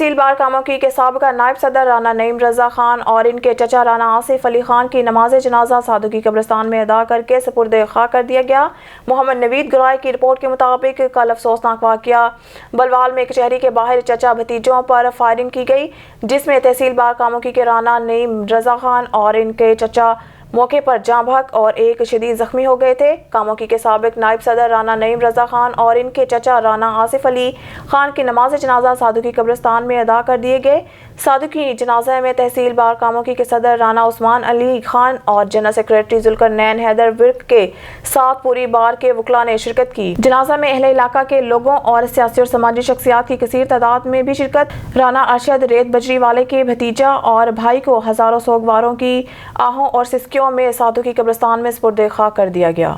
تحصیل بار کاموکی کے سابقہ نائب صدر رانا نعیم رضا خان اور ان کے چچا رانا آصف علی خان کی نماز جنازہ صادقی قبرستان میں ادا کر کے سپرد خاک کر دیا گیا۔ محمد نوید گرائے کی رپورٹ کے مطابق کل افسوسناک واقعہ بلوال میں کچہری کے باہر چچا بھتیجوں پر فائرنگ کی گئی، جس میں تحصیل بار کاموکی کے رانا نعیم رضا خان اور ان کے چچا موقع پر جاں بحق اور ایک شدید زخمی ہو گئے تھے۔ کاموکی کے سابق نائب صدر رانا نعیم رضا خان اور ان کے چچا رانا آصف علی خان کی نماز جنازہ صادقی قبرستان میں ادا کر دیے گئے۔ صادقی جنازہ میں تحصیل بار کاموکی کے صدر رانا عثمان علی خان اور جنرل سیکریٹری ذوالقرنین حیدر ورک کے ساتھ پوری بار کے وکلاء نے شرکت کی۔ جنازہ میں اہل علاقہ کے لوگوں اور سیاسی اور سماجی شخصیات کی کثیر تعداد میں بھی شرکت۔ رانا ارشد ریت بجری والے کے بھتیجا اور بھائی کو ہزاروں سوگواروں کی آہوں اور سسکیوں میں صادقی قبرستان میں سپرد خاک کر دیا گیا۔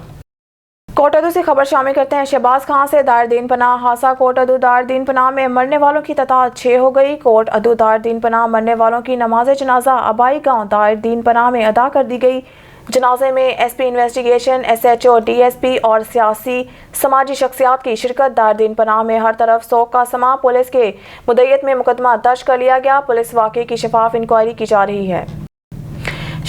کوٹ ادو سے خبر شامل کرتے ہیں۔ شہباز خان سے دائر دین پناہ حادثہ۔ کوٹ ادو دائر دین پناہ میں مرنے والوں کی تعداد 6 ہو گئی۔ کوٹ ادو دائر دین پناہ مرنے والوں کی نماز جنازہ آبائی گاؤں دائر دین پناہ میں ادا کر دی گئی۔ جنازے میں S P investigation, S H O, D S P اور سیاسی سماجی شخصیات کی شرکت۔ دائر دین پناہ میں ہر طرف سوگ کا سما۔ پولیس کے مدعیت میں مقدمہ درج کر لیا گیا۔ پولیس واقعے کی شفاف انکوائری کی جا رہی ہے۔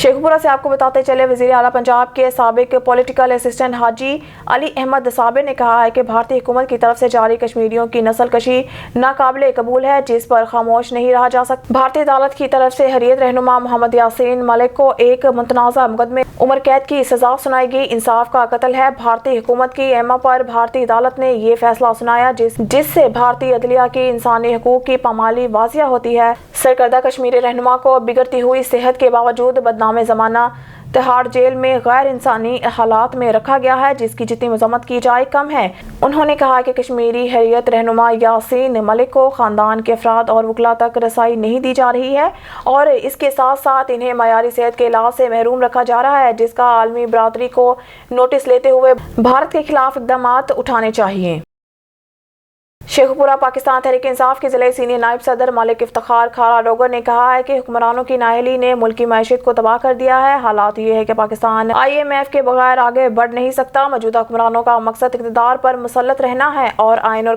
شیخ پورہ سے آپ کو بتاتے چلے، وزیر اعلیٰ پنجاب کے سابق پولیٹیکل اسسٹنٹ حاجی علی احمد صابر نے کہا ہے کہ بھارتی حکومت کی طرف سے جاری کشمیریوں کی نسل کشی ناقابل قبول ہے، جس پر خاموش نہیں رہا جا سکتا۔ بھارتی عدالت کی طرف سے حریت رہنما محمد یاسین ملک کو ایک متنازع مقدمے عمر قید کی سزا سنائی گئی۔ انصاف کا قتل ہے۔ بھارتی حکومت کی ایما پر بھارتی عدالت نے یہ فیصلہ سنایا جس سے بھارتی عدلیہ کی انسانی حقوق کی پامالی واضح ہوتی ہے۔ سرکردہ کشمیری رہنما کو بگڑتی ہوئی صحت کے باوجود بدنام زمانہ تہاڑ جیل میں غیر انسانی حالات میں رکھا گیا ہے، جس کی جتنی مذمت کی جائے کم ہے۔ انہوں نے کہا کہ کشمیری حریت رہنما یاسین ملک کو خاندان کے افراد اور وکلاء تک رسائی نہیں دی جا رہی ہے اور اس کے ساتھ ساتھ انہیں معیاری صحت کے علاج سے محروم رکھا جا رہا ہے، جس کا عالمی برادری کو نوٹس لیتے ہوئے بھارت کے خلاف اقدامات اٹھانے چاہیے۔ شیخ پورہ پاکستان تحریک انصاف کے ضلعی سینئر نائب صدر ملک افتخار کھارا ڈوگر نے کہا ہے کہ حکمرانوں کی نااہلی نے ملکی معیشت کو تباہ کر دیا ہے۔ حالات یہ ہے کہ پاکستان IMF کے بغیر آگے بڑھ نہیں سکتا۔ موجودہ حکمرانوں کا مقصد اقتدار پر مسلط رہنا ہے اور آئین اور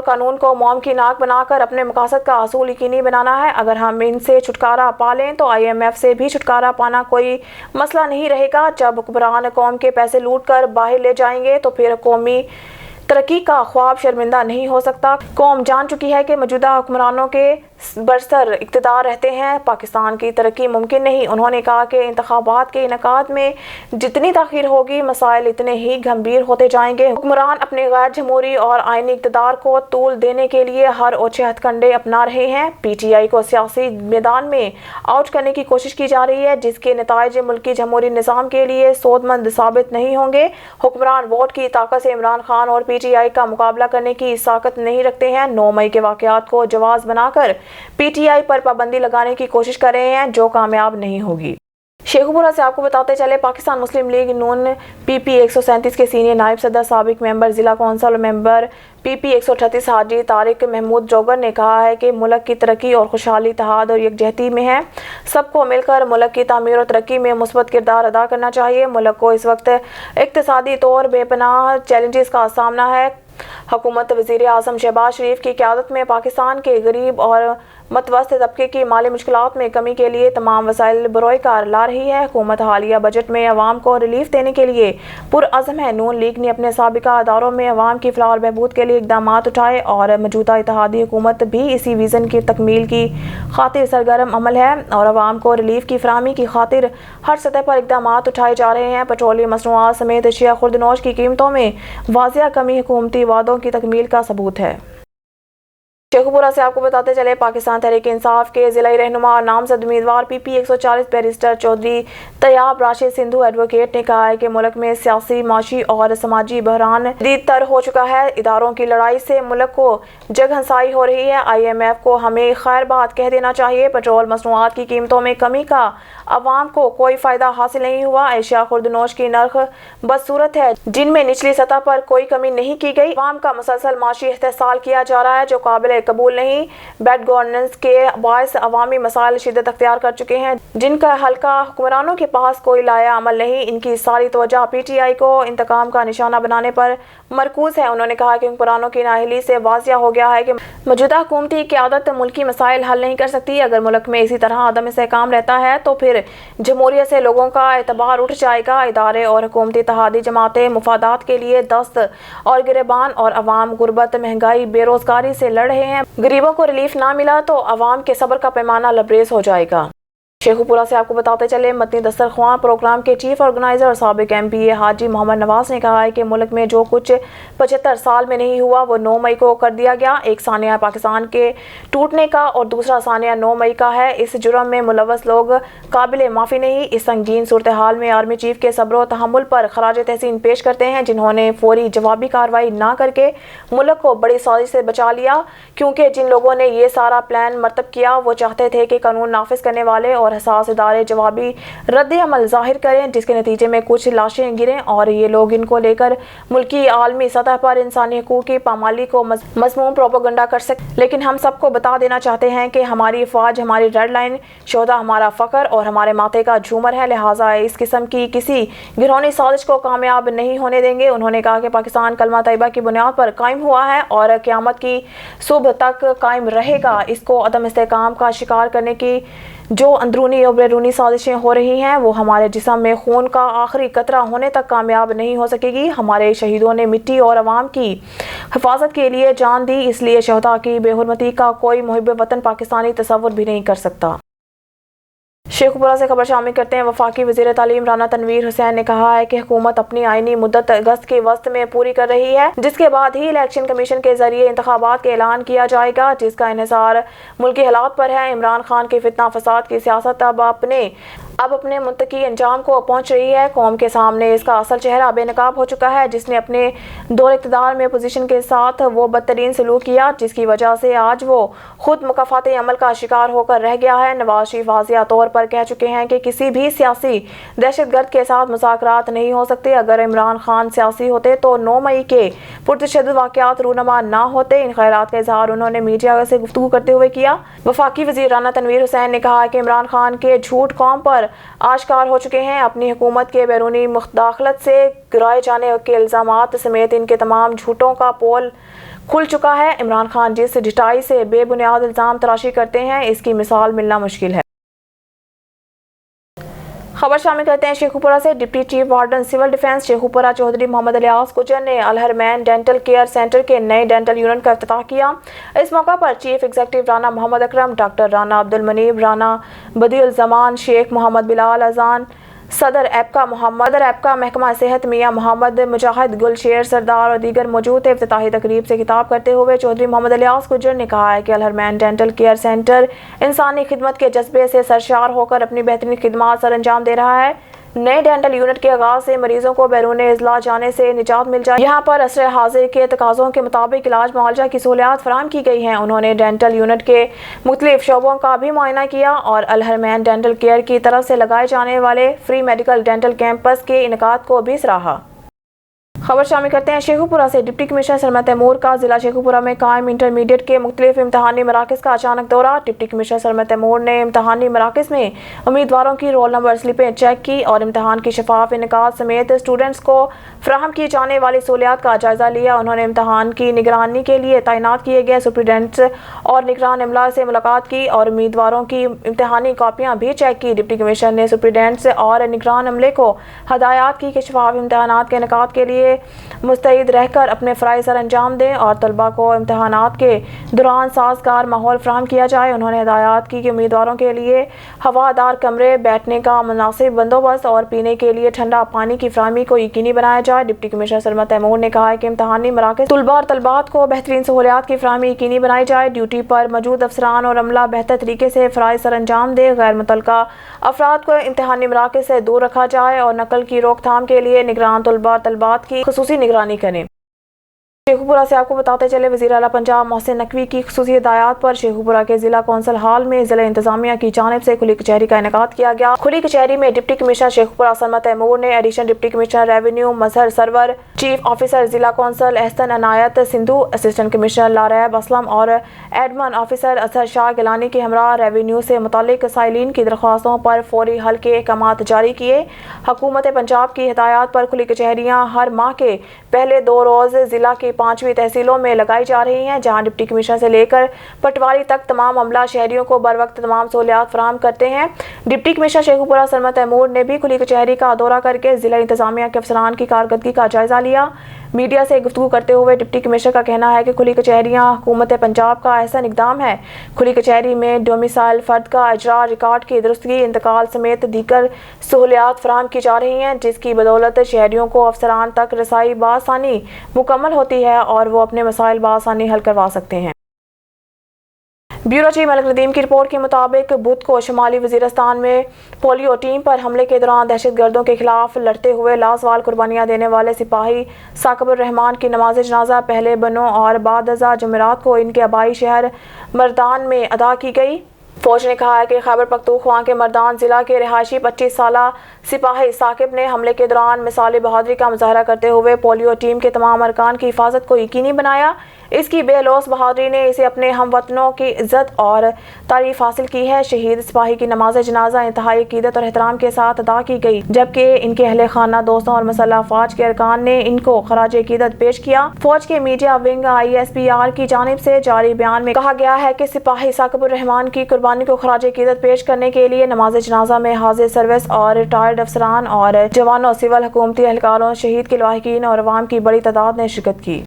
قانون کو موم کی ناک بنا کر اپنے مقاصد کا حصول یقینی بنانا ہے۔ اگر ہم ان سے چھٹکارا پا لیں تو IMF سے بھی چھٹکارا پانا کوئی مسئلہ نہیں رہے گا۔ جب حکمران قوم کے پیسے لوٹ کر باہر لے جائیں گے تو پھر قومی ترقی کا خواب شرمندہ نہیں ہو سکتا۔ قوم جان چکی ہے کہ موجودہ حکمرانوں کے برسر اقتدار رہتے ہیں پاکستان کی ترقی ممکن نہیں۔ انہوں نے کہا کہ انتخابات کے انعقاد میں جتنی تاخیر ہوگی مسائل اتنے ہی گھمبیر ہوتے جائیں گے۔ حکمران اپنے غیر جمہوری اور آئینی اقتدار کو طول دینے کے لیے ہر اوچھے ہتھ کنڈے اپنا رہے ہیں۔ PTI کو سیاسی میدان میں آؤٹ کرنے کی کوشش کی جا رہی ہے، جس کے نتائج ملکی جمہوری نظام کے لیے سودمند ثابت نہیں ہوں گے۔ حکمران ووٹ کی طاقت سے عمران خان اور PTI کا مقابلہ کرنے کی طاقت نہیں رکھتے ہیں۔ 9 مئی کے واقعات کو جواز بنا کر PTI پر پابندی لگانے کی کوشش کر رہے ہیں، جو کامیاب نہیں ہوگی۔ شیخ پورہ سے آپ کو بتاتے چلے، پاکستان مسلم لیگ نون PP 137 کے سینئر نائب صدر سابق ممبر ضلع کونسل ممبر PP 138 حاجی طارق محمود ڈوگر نے کہا ہے کہ ملک کی ترقی اور خوشحالی اتحاد اور یکجہتی میں ہے۔ سب کو مل کر ملک کی تعمیر اور ترقی میں مثبت کردار ادا کرنا چاہیے۔ ملک کو اس وقت اقتصادی طور بے پناہ چیلنجز کا سامنا ہے۔ حکومت وزیر اعظم شہباز شریف کی قیادت میں پاکستان کے غریب اور متوسط طبقے کی مالی مشکلات میں کمی کے لیے تمام وسائل بروئے کار لا رہی ہے۔ حکومت حالیہ بجٹ میں عوام کو ریلیف دینے کے لیے پرعزم ہے۔ نون لیگ نے اپنے سابقہ اداروں میں عوام کی فلاح اور بہبود کے لیے اقدامات اٹھائے اور موجودہ اتحادی حکومت بھی اسی ویژن کی تکمیل کی خاطر سرگرم عمل ہے اور عوام کو ریلیف کی فراہمی کی خاطر ہر سطح پر اقدامات اٹھائے جا رہے ہیں۔ پیٹرولیم مصنوعات سمیت اشیاء خوردنوش کی قیمتوں میں واضح کمی حکومتی وعدوں کی تکمیل کا ثبوت ہے۔ شیخ پورہ سے آپ کو بتاتے چلے، پاکستان تحریک انصاف کے ضلعی رہنما اور نامزد امیدوار PP 140 barrister Chaudhry Tayyab Rashid Sandhu advocate نے کہا ہے کہ ملک میں سیاسی، معاشی اور سماجی بحران شدید تر ہو چکا ہے۔ اداروں کی لڑائی سے ملک کو جگ ہنسائی ہو رہی ہے۔ IMF کو ہمیں خیر بات کہہ دینا چاہیے۔ پیٹرول مصنوعات کی قیمتوں میں کمی کا عوام کو کوئی فائدہ حاصل نہیں ہوا۔ اشیاء خوردنوش کی نرخ بدصورت ہے، جن میں نچلی سطح پر کوئی کمی نہیں کی گئی۔ عوام کا مسلسل معاشی استحصال کیا جا رہا ہے، جو قابل قبول نہیں۔ بیڈ گورننس کے باعث عوامی مسائل شدت اختیار کر چکے ہیں جن کا حل کا حکمرانوں کے پاس کوئی لایا عمل نہیں۔ ان کی ساری توجہ پی ٹی آئی کو انتقام کا نشانہ بنانے پر مرکوز ہے۔ انہوں نے کہا کہ حکمرانوں کی نااہلی سے واضح ہو گیا ہے کہ موجودہ حکومتی قیادت ملکی مسائل حل نہیں کر سکتی۔ اگر ملک میں اسی طرح عدم استحکام رہتا ہے تو پھر جمہوریت سے لوگوں کا اعتبار اٹھ جائے گا۔ ادارے اور حکومتی اتحادی جماعتیں مفادات کے لیے دست اور گریبان اور عوام غربت، مہنگائی، بے روزگاری سے لڑ رہے ہیں۔ غریبوں کو ریلیف نہ ملا تو عوام کے صبر کا پیمانہ لبریز ہو جائے گا۔ شیخوپورہ سے آپ کو بتاتے چلے، متنی دسترخواں پروگرام کے چیف آرگنائزر اور سابق ایم پی اے حاجی محمد نواز نے کہا ہے کہ ملک میں جو کچھ 75 سال میں نہیں ہوا وہ 9 مئی کو کر دیا گیا۔ ایک سانحہ پاکستان کے ٹوٹنے کا اور دوسرا سانحہ 9 مئی کا ہے۔ اس جرم میں ملوث لوگ قابل معافی نہیں۔ اس سنگین صورتحال میں آرمی چیف کے صبر و تحمل پر خراج تحسین پیش کرتے ہیں جنہوں نے فوری جوابی کارروائی نہ کر کے ملک کو بڑی سازش سے بچا لیا، کیونکہ جن لوگوں نے یہ سارا پلان مرتب کیا وہ چاہتے تھے کہ قانون نافذ کرنے والے اور حساس ادارے جوابی رد عمل ظاہر کریں، جس کے نتیجے میں کچھ لاشیں گریں اور یہ لوگ ان کو لے کر ملکی عالمی سطح پر انسانی حقوق کی پامالی کو مذموم پروپیگنڈا کر سکیں۔ لیکن ہم سب کو بتا دینا چاہتے ہیں کہ ہماری افواج ہماری ریڈ لائن، شہداء ہمارا فخر اور ہمارے ماتھے کا جھومر ہے، لہٰذا اس قسم کی کسی گھرونی سازش کو کامیاب نہیں ہونے دیں گے۔ انہوں نے کہا کہ پاکستان کلمہ طیبہ کی بنیاد پر قائم ہوا ہے اور قیامت کی صبح تک قائم رہے گا۔ اس کو عدم استحکام کا شکار کرنے کی جو اندرونی اور بیرونی سازشیں ہو رہی ہیں وہ ہمارے جسم میں خون کا آخری قطرہ ہونے تک کامیاب نہیں ہو سکے گی۔ ہمارے شہیدوں نے مٹی اور عوام کی حفاظت کے لیے جان دی، اس لیے شہداء کی بے حرمتی کا کوئی محب وطن پاکستانی تصور بھی نہیں کر سکتا۔ شیخوپورہ سے خبر شامل کرتے ہیں۔ وفاقی وزیر تعلیم رانا تنویر حسین نے کہا ہے کہ حکومت اپنی آئینی مدت اگست کے وسط میں پوری کر رہی ہے، جس کے بعد ہی الیکشن کمیشن کے ذریعے انتخابات کا اعلان کیا جائے گا، جس کا انحصار ملکی حالات پر ہے۔ عمران خان کی فتنہ فساد کی سیاست اب اپنے منطقی انجام کو پہنچ رہی ہے۔ قوم کے سامنے اس کا اصل چہرہ بے نقاب ہو چکا ہے، جس نے اپنے دور اقتدار میں اپوزیشن کے ساتھ وہ بدترین سلوک کیا جس کی وجہ سے آج وہ خود مکافاتی عمل کا شکار ہو کر رہ گیا ہے۔ نواز شریف واضح طور پر کہہ چکے ہیں کہ کسی بھی سیاسی دہشت گرد کے ساتھ مذاکرات نہیں ہو سکتے۔ اگر عمران خان سیاسی ہوتے تو 9 مئی کے پرتشدد واقعات رونما نہ ہوتے۔ ان خیالات کا اظہار انہوں نے میڈیا سے گفتگو کرتے ہوئے کیا۔ وفاقی وزیر رانا تنویر حسین نے کہا کہ عمران خان کے جھوٹ قوم پر آشکار ہو چکے ہیں۔ اپنی حکومت کے بیرونی مداخلت سے گرائے جانے کے الزامات سمیت ان کے تمام جھوٹوں کا پول کھل چکا ہے۔ عمران خان جس ڈٹائی سے بے بنیاد الزام تراشی کرتے ہیں اس کی مثال ملنا مشکل ہے۔ خبر شامل کرتے ہیں شیخوپورہ سے۔ Deputy chief warden civil defence Sheikhupura Chaudhry Muhammad Ilyas Gujjar نے الحرمین ڈینٹل کیئر سینٹر کے نئے ڈینٹل یونٹ کا افتتاح کیا۔ اس موقع پر چیف ایگزیکٹو رانا محمد اکرم، ڈاکٹر رانا عبدالمنیب، رانا بدیع الزمان، شیخ محمد بلال اذان، صدر ایپکا محکمہ صحت میاں محمد مجاہد، گل شیر سردار اور دیگر موجود تھے۔ افتتاحی تقریب سے خطاب کرتے ہوئے چودھری محمد الیاس گجر نے کہا ہے کہ الحرمین ڈینٹل کیئر سینٹر انسانی خدمت کے جذبے سے سرشار ہو کر اپنی بہترین خدمات سر انجام دے رہا ہے۔ نئے ڈینٹل یونٹ کے آغاز سے مریضوں کو بیرون اضلاع جانے سے نجات مل جائے۔ یہاں پر عصر حاضر کے تقاضوں کے مطابق علاج معالجہ کی سہولیات فراہم کی گئی ہیں۔ انہوں نے ڈینٹل یونٹ کے مختلف شعبوں کا بھی معائنہ کیا اور الحرمین ڈینٹل کیئر کی طرف سے لگائے جانے والے فری میڈیکل ڈینٹل کیمپس کے انعقاد کو بھی سراہا۔ خبر شامل کرتے ہیں شیخوپورہ سے۔ ڈپٹی کمشنر سلمہ تیمور کا ضلع شیخوپورہ میں قائم انٹرمیڈیٹ کے مختلف امتحانی مراکز کا اچانک دورہ۔ ڈپٹی کمشنر سلمہ تیمور نے امتحانی مراکز میں امیدواروں کی رول نمبر سلپیں چیک کی اور امتحان کی شفاف انعقاد سمیت اسٹوڈنٹس کو فراہم کی جانے والی سہولیات کا جائزہ لیا۔ انہوں نے امتحان کی نگرانی کے لیے تعینات کیے گئے سپرنٹینڈنٹس اور نگران عملہ سے ملاقات کی اور امیدواروں کی امتحانی کاپیاں بھی چیک کی۔ ڈپٹی کمشنر نے سپرنٹینڈنٹس اور نگران عملے کو ہدایات کی کہ شفاف امتحانات کے انعقاد کے لیے مستعد رہ کر اپنے فرائض سر انجام دیں اور طلباء کو امتحانات کے دوران سازگار ماحول فراہم کیا جائے۔ انہوں نے ہدایات کی کہ امیدواروں کے لیے ہوادار کمرے، بیٹھنے کا مناسب بندوبست اور پینے کے لیے ٹھنڈا پانی کی فراہمی کو یقینی بنایا جائے۔ ڈپٹی کمشنر سلمہ تیمور نے کہا کہ امتحانی مراکز طلباء اور طالبات کو بہترین سہولیات کی فراہمی یقینی بنائی جائے۔ ڈیوٹی پر موجود افسران اور عملہ بہتر طریقے سے فرائض سر انجام دے، غیر متعلقہ افراد کو امتحانی مراکز سے دور رکھا جائے اور نقل کی روک تھام کے لیے نگران طلباء اور طالبات کی خصوصی نگرانی کریں۔ شیخوپورہ سے آپ کو بتاتے چلے، وزیر اعلیٰ پنجاب محسن نقوی کی خصوصی ہدایات پر شیخوپورہ کے ضلع کونسل ہال میں ضلع انتظامیہ کی جانب سے کھلی کچہری کا انعقاد کیا گیا۔ کھلی کچہری میں ڈپٹی کمشنر شیخوپورہ سلمہ تیمور نے، ایڈیشنل ڈپٹی کمشنر ریونیو مظہر سرور، چیف آفیسر ضلع کونسل احسن عنایت سندھو، اسسٹنٹ کمشنر لاریب اسلم اور ایڈمن آفیسر اظہر شاہ گیلانی کے ہمراہ ریونیو سے متعلق سائلین کی درخواستوں پر فوری حل کے احکامات جاری کیے۔ حکومت پنجاب کی ہدایات پر کھلی کچہریاں ہر ماہ کے پہلے 2 روز ضلع کی 5ویں تحصیلوں میں لگائی جا رہی ہیں، جہاں ڈپٹی کمشنر سے لے کر پٹواری تک تمام عملہ شہریوں کو بر وقت تمام سہولیات فراہم کرتے ہیں۔ ڈپٹی کمشنر شیخوپورہ سلمہ تیمور نے بھی کھلی کچہری کا دورہ کر کے ضلع انتظامیہ کے افسران کی کارکردگی کا جائزہ لیا۔ میڈیا سے گفتگو کرتے ہوئے ڈپٹی کمشنر کا کہنا ہے کہ کھلی کچہریاں حکومت پنجاب کا احسن اقدام ہے۔ کھلی کچہری میں ڈومیسائل فرد کا اجرا، ریکارڈ کی درستگی، انتقال سمیت دیگر سہولیات فراہم کی جا رہی ہیں، جس کی بدولت شہریوں کو افسران تک رسائی بآسانی مکمل ہوتی ہے اور وہ اپنے مسائل بآسانی حل کروا سکتے ہیں۔ بیورو چیف ملک ندیم کی رپورٹ کے مطابق بدھ کو شمالی وزیرستان میں پولیو ٹیم پر حملے کے دوران دہشت گردوں کے خلاف لڑتے ہوئے لازوال قربانیاں دینے والے سپاہی ثاقب الرحمان کی نماز جنازہ پہلے بنوں اور بعد ازاں جمعرات کو ان کے آبائی شہر مردان میں ادا کی گئی۔ فوج نے کہا ہے کہ خیبر پختونخوا کے مردان ضلع کے رہائشی 25 سالہ سپاہی ثاقب نے حملے کے دوران مثالی بہادری کا مظاہرہ کرتے ہوئے پولیو ٹیم کے تمام ارکان کی حفاظت کو یقینی بنایا۔ اس کی بے لوث بہادری نے اسے اپنے ہم وطنوں کی عزت اور تعریف حاصل کی ہے۔ شہید سپاہی کی نماز جنازہ انتہائی عقیدت اور احترام کے ساتھ ادا کی گئی، جبکہ ان کے اہل خانہ، دوستوں اور مسلح افواج کے ارکان نے ان کو خراج عقیدت پیش کیا۔ فوج کے میڈیا ونگ ISPR کی جانب سے جاری بیان میں کہا گیا ہے کہ سپاہی ثاقب الرحمان کی قربانی کو خراج عقیدت پیش کرنے کے لیے نماز جنازہ میں حاضر سروس اور ریٹائرڈ افسران اور جوانوں، سول حکومتی اہلکاروں، شہید کے لواحقین اور عوام کی بڑی تعداد نے شرکت کی۔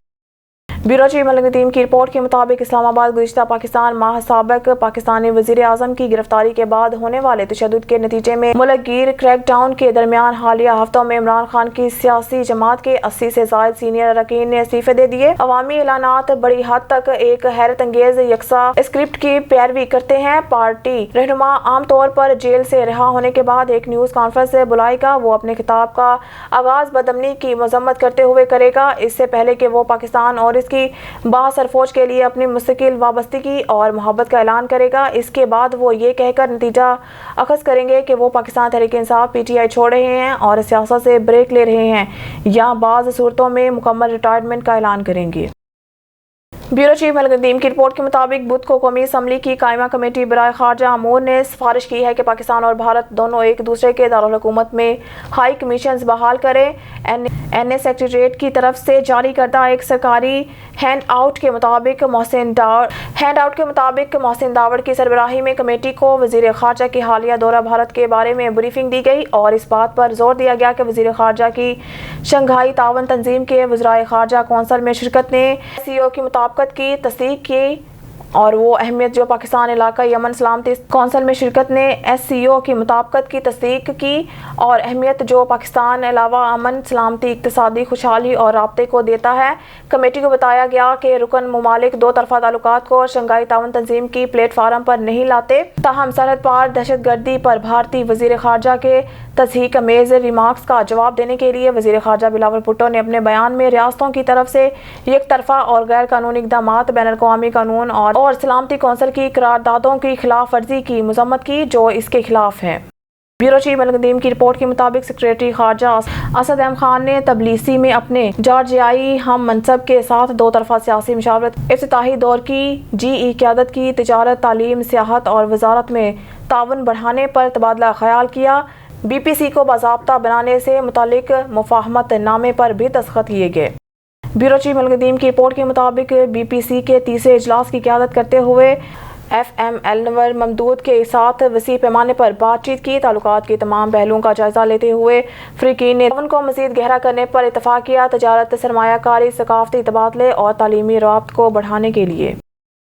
بیورو چیف ملک ندیم کی رپورٹ کے مطابق اسلام آباد گزشتہ پاکستان ماہ سابق پاکستانی وزیر اعظم کی گرفتاری کے بعد ہونے والے تشدد کے نتیجے میں ملک گیر کریک ڈاؤن کے درمیان حالیہ ہفتوں میں عمران خان کی سیاسی جماعت کے 80 سے زائد سینئر اراکین نے استعفے دے دیے۔ عوامی اعلانات بڑی حد تک ایک حیرت انگیز یکساں اسکرپٹ کی پیروی کرتے ہیں۔ پارٹی رہنما عام طور پر جیل سے رہا ہونے کے بعد ایک نیوز کانفرنس بلائے گا۔ وہ اپنے خطاب کا آغاز بدامنی کی مذمت کرتے ہوئے کرے گا، اس سے پہلے کہ وہ پاکستان اور اس کی بااثر فوج کے لیے اپنی مستقل وابستگی اور محبت کا اعلان کرے گا۔ اس کے بعد وہ یہ کہہ کر نتیجہ اخذ کریں گے کہ وہ پاکستان تحریک انصاف PTI چھوڑ رہے ہیں اور سیاست سے بریک لے رہے ہیں یا بعض صورتوں میں مکمل ریٹائرمنٹ کا اعلان کریں گے۔ بیورو چیف ملک ندیم کی رپورٹ کے مطابق بدھ کو قومی اسمبلی کی قائمہ کمیٹی برائے خارجہ امور نے سفارش کی ہے کہ پاکستان اور بھارت دونوں ایک دوسرے کے دارالحکومت میں ہائی کمیشنز بحال کریں۔ NA سیکریٹریٹ کی طرف سے جاری کردہ ایک سرکاری ہینڈ آؤٹ کے مطابق محسن داوڑ کی سربراہی میں کمیٹی کو وزیر خارجہ کی حالیہ دورہ بھارت کے بارے میں بریفنگ دی گئی اور اس بات پر زور دیا گیا کہ وزیر خارجہ کی شنگھائی تعاون تنظیم کے وزرائے خارجہ کونسل میں شرکت نے SCO کی مطابقت کی تصدیق کی اور وہ اہمیت جو پاکستان علاقائی امن سلامتی کونسل میں شرکت نے SCO کی مطابقت کی تصدیق کی اور اہمیت جو پاکستان علاوہ امن سلامتی، اقتصادی خوشحالی اور رابطے کو دیتا ہے۔ کمیٹی کو بتایا گیا کہ رکن ممالک دو طرفہ تعلقات کو شنگھائی تعاون تنظیم کی پلیٹ فارم پر نہیں لاتے، تاہم سرحد پار دہشت گردی پر بھارتی وزیر خارجہ کے تضحیک امیز ریمارکس کا جواب دینے کے لیے وزیر خارجہ بلاول بھٹو نے اپنے بیان میں ریاستوں کی طرف سے یک طرفہ اور غیر قانونی اقدامات، بین الاقوامی قانون اور سلامتی کونسل کی قراردادوں کی خلاف ورزی کی مذمت کی جو اس کے خلاف ہے۔ بیورو چیف ملک ندیم کی رپورٹ کے مطابق سیکریٹری خارجہ اسد احمد خان نے تبلیسی میں اپنے جارجیائی ہم منصب کے ساتھ دو طرفہ سیاسی مشاورت افتتاحی دور کی GE قیادت کی تجارت، تعلیم، سیاحت اور وزارت میں تعاون بڑھانے پر تبادلہ خیال کیا۔ BPC کو باضابطہ بنانے سے متعلق مفاہمت نامے پر بھی دستخط کیے گئے۔ بیورو چیف ملک ندیم کی رپورٹ کے مطابق BPC کے تیسرے اجلاس کی قیادت کرتے ہوئے FML نور ممدود کے ساتھ وسیع پیمانے پر بات چیت کی۔ تعلقات کے تمام پہلوؤں کا جائزہ لیتے ہوئے فریقین نے تعاون کو مزید گہرا کرنے پر اتفاق کیا، تجارت، سرمایہ کاری، ثقافتی تبادلے اور تعلیمی روابط کو بڑھانے کے لیے۔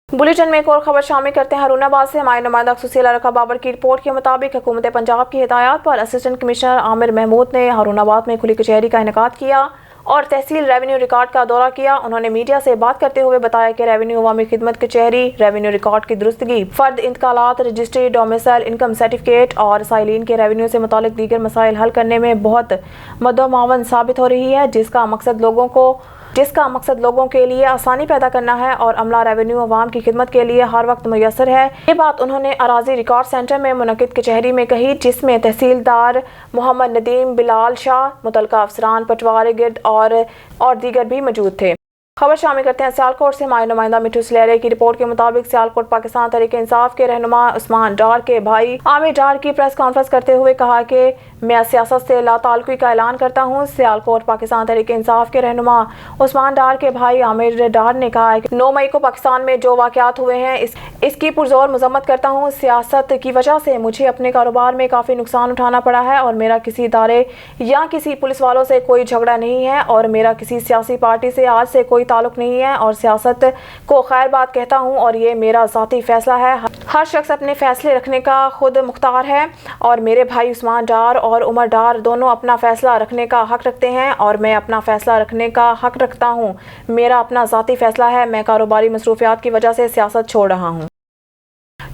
بلیٹن میں ایک اور خبر شامل کرتے ہیں۔ ہارون آباد سے ہمارے نمائندہ خصوصی لڑکا بابر کی رپورٹ کے مطابق حکومت پنجاب کی ہدایات پر اسسٹنٹ کمشنر عامر محمود نے ہارون آباد میں کھلی کچہری کا انعقاد کیا اور تحصیل ریونیو ریکارڈ کا دورہ کیا۔ انہوں نے میڈیا سے بات کرتے ہوئے بتایا کہ ریونیو عوامی خدمت کچہری ریونیو ریکارڈ کی درستگی، فرد انتقالات، رجسٹری، ڈومیسائل انکم سرٹیفکیٹ اور سائلین کے ریونیو سے متعلق دیگر مسائل حل کرنے میں بہت مدعو معاون ثابت ہو رہی ہے، جس کا مقصد لوگوں کو جس کا مقصد لوگوں کے لیے آسانی پیدا کرنا ہے اور عملہ ریونیو عوام کی خدمت کے لیے ہر وقت میسر ہے۔ یہ بات انہوں نے اراضی ریکارڈ سینٹر میں منعقد کچہری میں کہی، جس میں تحصیلدار محمد ندیم، بلال شاہ، متعلقہ افسران، پٹواری گرد اور دیگر بھی موجود تھے۔ خبر شامل کرتے ہیں سیالکوٹ سے۔ ہمارے نمائندہ مٹھو سلیرے کی رپورٹ کے مطابق سیالکوٹ پاکستان تحریک انصاف کے رہنما عثمان ڈار کے بھائی عامر ڈار کی پریس کانفرنس کرتے ہوئے کہا کہ میں سیاست سے لا تعلقی کا اعلان کرتا ہوں۔ سیالکوٹ پاکستان تحریک انصاف کے رہنما عثمان ڈار کے بھائی عامر ڈار نے کہا کہ 9 مئی کو پاکستان میں جو واقعات ہوئے ہیں اس کی پرزور مذمت کرتا ہوں۔ سیاست کی وجہ سے مجھے اپنے کاروبار میں کافی نقصان اٹھانا پڑا ہے اور میرا کسی ادارے یا کسی پولیس والوں سے کوئی جھگڑا نہیں ہے اور میرا کسی سیاسی پارٹی سے آج سے کوئی تعلق نہیں ہے اور سیاست کو خیر بات کہتا ہوں اور یہ میرا ذاتی فیصلہ ہے۔ ہر شخص اپنے فیصلے رکھنے کا خود مختار ہے اور میرے بھائی عثمان ڈار اور عمر ڈار دونوں اپنا فیصلہ رکھنے کا حق رکھتے ہیں اور میں اپنا فیصلہ رکھنے کا حق رکھتا ہوں۔ میرا اپنا ذاتی فیصلہ ہے۔ میں کاروباری مصروفیات کی وجہ سے سیاست چھوڑ رہا ہوں۔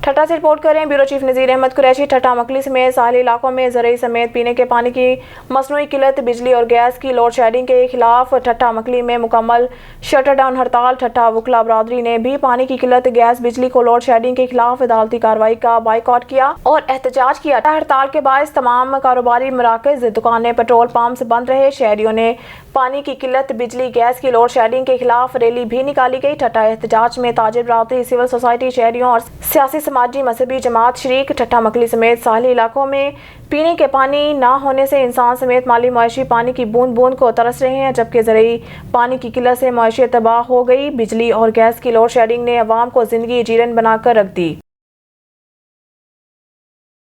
ٹھٹہ سے رپورٹ کریں بیورو چیف نذیر احمد قریشی۔ ٹھٹہ مکلی سمیت ساحلی علاقوں میں زرعی سمیت پینے کے پانی کی مصنوعی قلت، بجلی اور گیس کی لوڈ شیڈنگ کے خلاف ٹھٹہ مکلی میں مکمل شٹر ڈاؤن ہڑتال۔ ٹھٹہ وکلا برادری نے بھی پانی کی قلت، گیس، بجلی کو لوڈ شیڈنگ کے خلاف عدالتی کارروائی کا بائیکاٹ کیا اور احتجاج کیا۔ ہڑتال کے باعث تمام کاروباری مراکز، دکانیں، پیٹرول پمپس بند رہے۔ شہریوں نے پانی کی قلت، بجلی، گیس کی لوڈ شیڈنگ کے خلاف ریلی بھی نکالی گئی۔ ٹھٹہ احتجاج میں تاجر برادری، سول سوسائٹی، شہریوں اور سیاسی سماجی مذہبی جماعت شریک۔ ٹھٹہ مکلی سمیت ساحلی علاقوں میں پینے کے پانی نہ ہونے سے انسان سمیت مالی معاشی پانی کی بوند بوند کو ترس رہے ہیں، جبکہ زرعی پانی کی قلت سے معیشت تباہ ہو گئی۔ بجلی اور گیس کی لوڈ شیڈنگ نے عوام کو زندگی جیرن بنا کر رکھ دی۔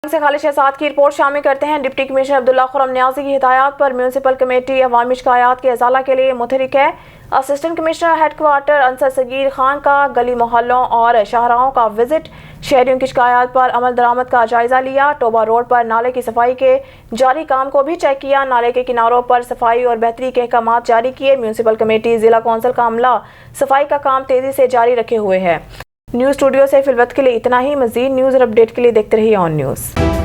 سے خالد شہزاد کی رپورٹ شامل کرتے ہیں۔ ڈپٹی کمشنر عبداللہ خرم نیازی کی ہدایات پر میونسپل کمیٹی عوامی شکایات کے ازالہ کے لیے متحرک ہے۔ Assistant commissioner headquarter Ansar Saghir Khan کا گلی محلوں اور شاہراہوں کا وزٹ، شہریوں کی شکایات پر عمل درآمد کا جائزہ لیا۔ ٹوبہ روڈ پر نالے کی صفائی کے جاری کام کو بھی چیک کیا۔ نالے کے کناروں پر صفائی اور بہتری کے احکامات جاری کیے۔ میونسپل کمیٹی ضلع کونسل کا عملہ صفائی کا کام تیزی سے جاری رکھے ہوئے ہے۔ نیوز اسٹوڈیو سے فی الوقت کے لیے اتنا ہی۔ مزید نیوز اور اپڈیٹ کے لیے دیکھتے رہیے آن نیوز۔